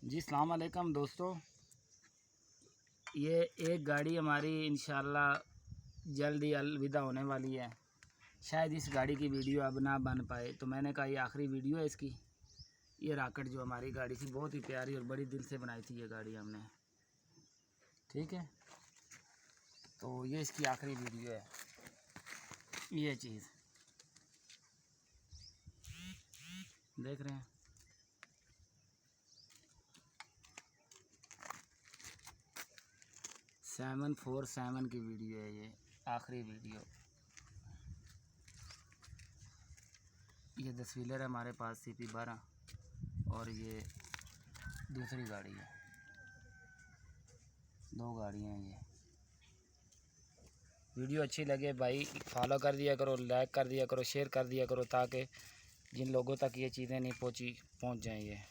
जी अस्सलाम वालेकुम दोस्तों, ये एक गाड़ी हमारी इंशाल्लाह जल्द ही अलविदा होने वाली है। शायद इस गाड़ी की वीडियो अब ना बन पाए, तो मैंने कहा ये आखिरी वीडियो है इसकी। ये रॉकेट जो हमारी गाड़ी थी बहुत ही प्यारी और बड़ी दिल से बनाई थी ये गाड़ी हमने, ठीक है। तो ये इसकी आखिरी वीडियो है। ये चीज़ देख रहे हैं, 747 की वीडियो है ये, आखिरी वीडियो। ये 10 व्हीलर है हमारे पास CP12 और ये दूसरी गाड़ी है। 2 गाड़ियाँ हैं ये। वीडियो अच्छी लगे भाई फॉलो कर दिया करो, लाइक कर दिया करो, शेयर कर दिया करो, ताकि जिन लोगों तक ये चीज़ें नहीं पहुँच जाएँ ये।